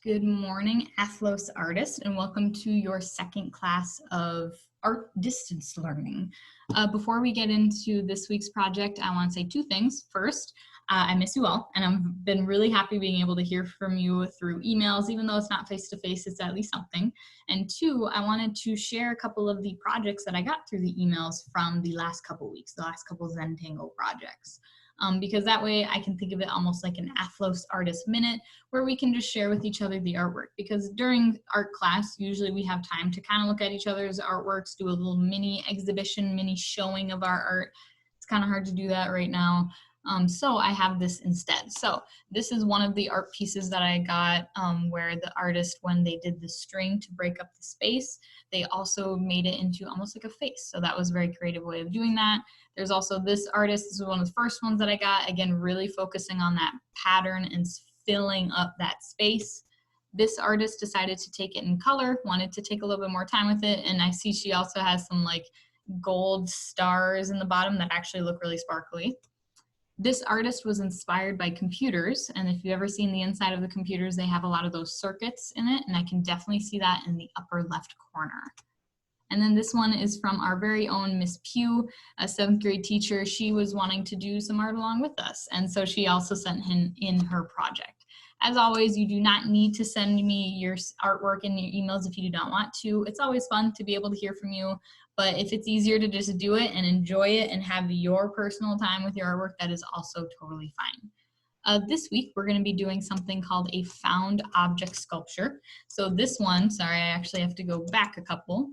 Good morning, Athlos artists, and welcome to your second class of art distance learning. Before we get into this week's project, I want to say two things. First, I miss you all, and I've been really happy being able to hear from you through emails, even though it's not face-to-face, it's at least something. And two, I wanted to share a couple of the projects that I got through the emails from the last couple weeks, the last couple Zentangle projects. Because that way I can think of it almost like an Athlos artist minute where we can just share with each other the artwork. Because during art class, usually we have time to kind of look at each other's artworks, do a little mini exhibition, mini showing of our art. It's kind of hard to do that right now. So I have this instead. So this is one of the art pieces that I got where the artist, when they did the string to break up the space, they also made it into almost like a face. So that was a very creative way of doing that. There's also this artist, this is one of the first ones that I got, again, really focusing on that pattern and filling up that space. This artist decided to take it in color, wanted to take a little bit more time with it, and I see she also has some like gold stars in the bottom that actually look really sparkly. This artist was inspired by computers, and if you've ever seen the inside of the computers, they have a lot of those circuits in it, and I can definitely see that in the upper left corner. And then this one is from our very own Miss Pugh, a 7th grade teacher. She was wanting to do some art along with us, and so she also sent in her project. As always, you do not need to send me your artwork in your emails if you do not want to. It's always fun to be able to hear from you, but if it's easier to just do it and enjoy it and have your personal time with your artwork, that is also totally fine. This week, we're going to be doing something called a found object sculpture. So this one, sorry, I actually have to go back a couple.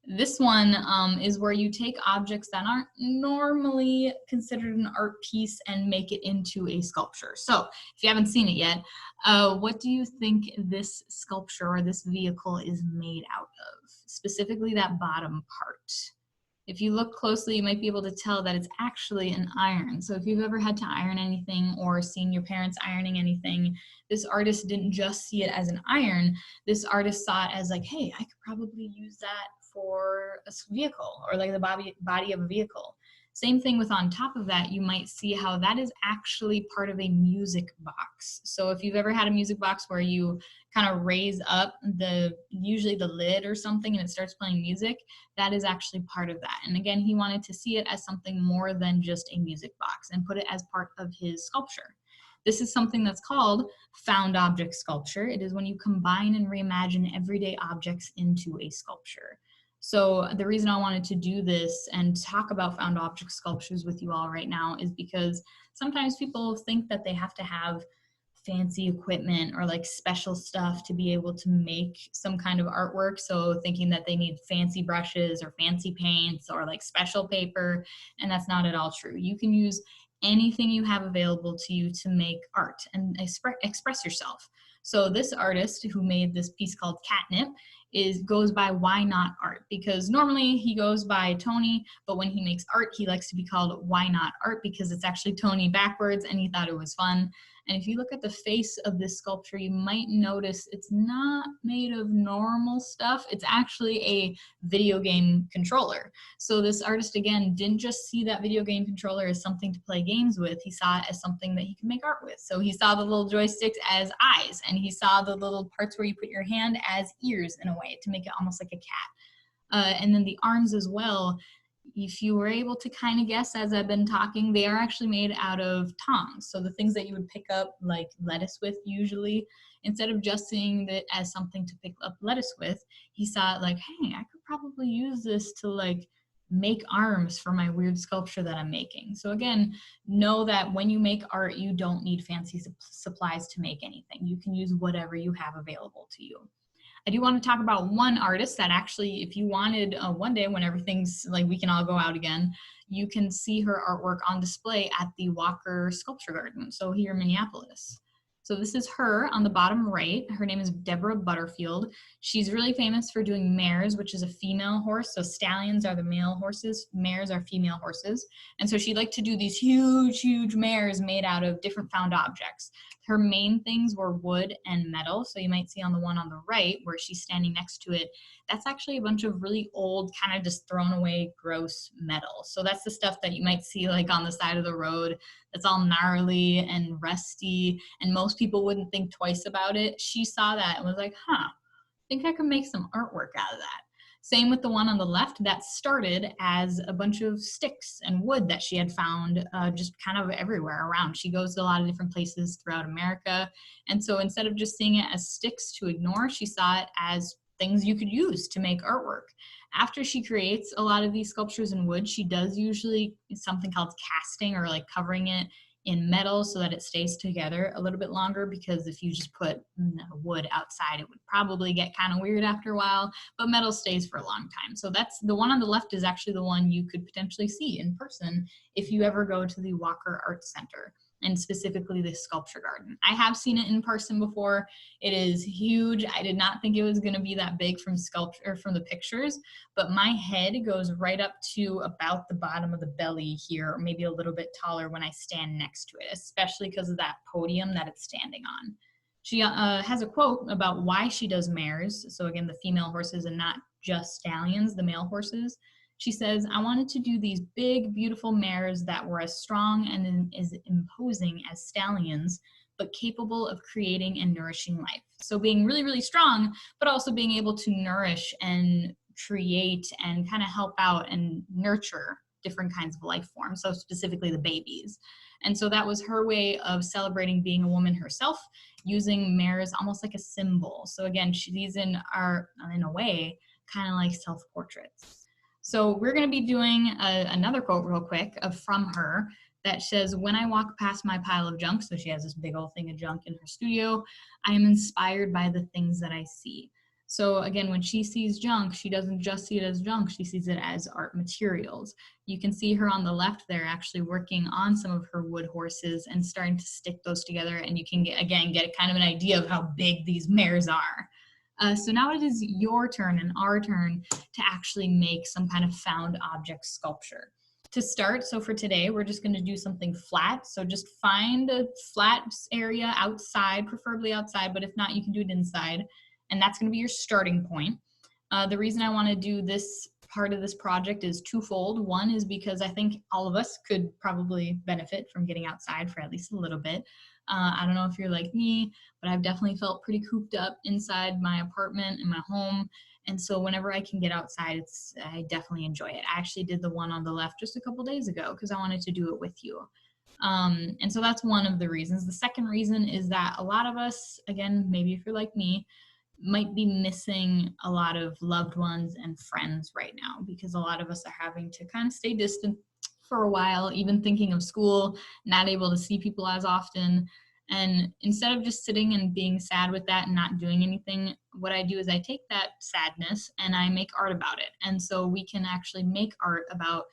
This one is where you take objects that aren't normally considered an art piece and make it into a sculpture. So if you haven't seen it yet, what do you think this sculpture or this vehicle is made out of? Specifically that bottom part. If you look closely, you might be able to tell that it's actually an iron. So if you've ever had to iron anything or seen your parents ironing anything, this artist didn't just see it as an iron. This artist saw it as like, hey, I could probably use that for a vehicle or like the body of a vehicle. Same thing with on top of that, you might see how that is actually part of a music box. So if you've ever had a music box where you kind of raise up usually the lid or something and it starts playing music, that is actually part of that. And again, he wanted to see it as something more than just a music box and put it as part of his sculpture. This is something that's called found object sculpture. It is when you combine and reimagine everyday objects into a sculpture. So the reason I wanted to do this and talk about found object sculptures with you all right now is because sometimes people think that they have to have fancy equipment or like special stuff to be able to make some kind of artwork. So thinking that they need fancy brushes or fancy paints or like special paper, and that's not at all true. You can use anything you have available to you to make art and express yourself. So this artist who made this piece called Catnip goes by Why Not Art, because normally he goes by Tony, but when he makes art, he likes to be called Why Not Art because it's actually Tony backwards, and he thought it was fun. And if you look at the face of this sculpture, you might notice it's not made of normal stuff. It's actually a video game controller. So this artist, again, didn't just see that video game controller as something to play games with. He saw it as something that he could make art with. So he saw the little joysticks as eyes, and he saw the little parts where you put your hand as ears in a way to make it almost like a cat. And then the arms as well. If you were able to kind of guess as I've been talking, they are actually made out of tongs. So the things that you would pick up like lettuce with usually, instead of just seeing it as something to pick up lettuce with, he saw it like, hey, I could probably use this to like make arms for my weird sculpture that I'm making. So again, know that when you make art, you don't need fancy supplies to make anything. You can use whatever you have available to you. I do want to talk about one artist that actually, if you wanted one day when everything's like we can all go out again, you can see her artwork on display at the Walker Sculpture Garden, so here in Minneapolis. So this is her on the bottom right. Her name is Deborah Butterfield. She's really famous for doing mares, which is a female horse. So stallions are the male horses, mares are female horses. And so she liked to do these huge, huge mares made out of different found objects. Her main things were wood and metal. So you might see on the one on the right where she's standing next to it, that's actually a bunch of really old, kind of just thrown away, gross metal. So that's the stuff that you might see like on the side of the road that's all gnarly and rusty, and most people wouldn't think twice about it. She saw that and was like, huh, I think I could make some artwork out of that. Same with the one on the left that started as a bunch of sticks and wood that she had found just kind of everywhere around. She goes to a lot of different places throughout America. And so instead of just seeing it as sticks to ignore, she saw it as things you could use to make artwork. After she creates a lot of these sculptures in wood, she does usually something called casting, or like covering it in metal so that it stays together a little bit longer, because if you just put wood outside, it would probably get kind of weird after a while, but metal stays for a long time. So that's the one on the left is actually the one you could potentially see in person if you ever go to the Walker Art Center, and specifically the sculpture garden. I have seen it in person before. It is huge. I did not think it was going to be that big from sculpture, from the pictures, but my head goes right up to about the bottom of the belly here, or maybe a little bit taller when I stand next to it, especially because of that podium that it's standing on. She has a quote about why she does mares. So again, the female horses and not just stallions, the male horses. She says, I wanted to do these big, beautiful mares that were as strong and as imposing as stallions, but capable of creating and nourishing life. So being really, really strong, but also being able to nourish and create and kind of help out and nurture different kinds of life forms, so specifically the babies. And so that was her way of celebrating being a woman herself, using mares almost like a symbol. So again, these in a way, kind of like self-portraits. So we're going to be doing another quote real quick from her that says, when I walk past my pile of junk, so she has this big old thing of junk in her studio, I am inspired by the things that I see. So again, when she sees junk, she doesn't just see it as junk, she sees it as art materials. You can see her on the left there actually working on some of her wood horses and starting to stick those together, and you can get kind of an idea of how big these mares are. So now it is your turn and our turn to actually make some kind of found object sculpture. To start, so for today, we're just going to do something flat. So just find a flat area outside, preferably outside, but if not, you can do it inside. And that's going to be your starting point. The reason I want to do this part of this project is twofold. One is because I think all of us could probably benefit from getting outside for at least a little bit. I don't know if you're like me, but I've definitely felt pretty cooped up inside my apartment and my home. And so whenever I can get outside, I definitely enjoy it. I actually did the one on the left just a couple days ago because I wanted to do it with you. And so that's one of the reasons. The second reason is that a lot of us, again, maybe if you're like me, might be missing a lot of loved ones and friends right now, because a lot of us are having to kind of stay distant for a while, even thinking of school, not able to see people as often. And instead of just sitting and being sad with that and not doing anything, what I do is I take that sadness and I make art about it. And so we can actually make art about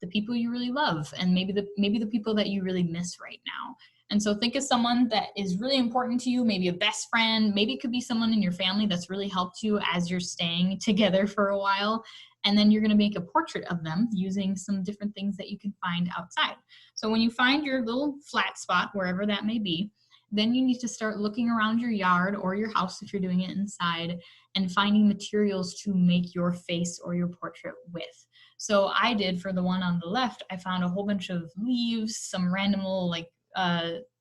the people you really love, and maybe the people that you really miss right now. And so think of someone that is really important to you, maybe a best friend, maybe it could be someone in your family that's really helped you as you're staying together for a while. And then you're going to make a portrait of them using some different things that you can find outside. So when you find your little flat spot, wherever that may be, then you need to start looking around your yard or your house if you're doing it inside, and finding materials to make your face or your portrait with. So I did for the one on the left, I found a whole bunch of leaves, some random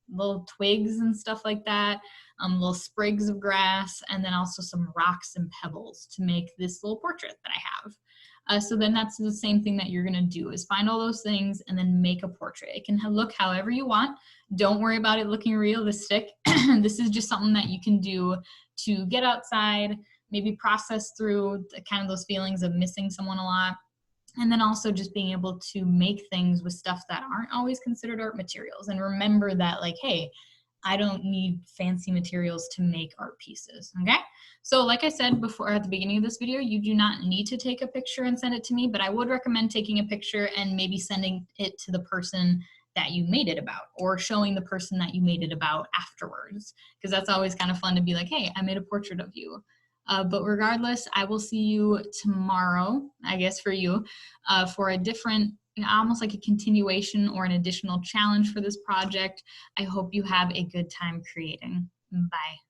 little twigs and stuff like that, little sprigs of grass, and then also some rocks and pebbles to make this little portrait that I have. So then that's the same thing that you're gonna do, is find all those things and then make a portrait. It can look however you want. Don't worry about it looking realistic. This is just something that you can do to get outside, maybe process through kind of those feelings of missing someone a lot. And then also just being able to make things with stuff that aren't always considered art materials. And remember that, like, hey, I don't need fancy materials to make art pieces, okay? So like I said before at the beginning of this video, you do not need to take a picture and send it to me, but I would recommend taking a picture and maybe sending it to the person that you made it about, or showing the person that you made it about afterwards, because that's always kind of fun to be like, hey, I made a portrait of you. But regardless, I will see you tomorrow, I guess for you, for a different almost like a continuation or an additional challenge for this project. I hope you have a good time creating. Bye.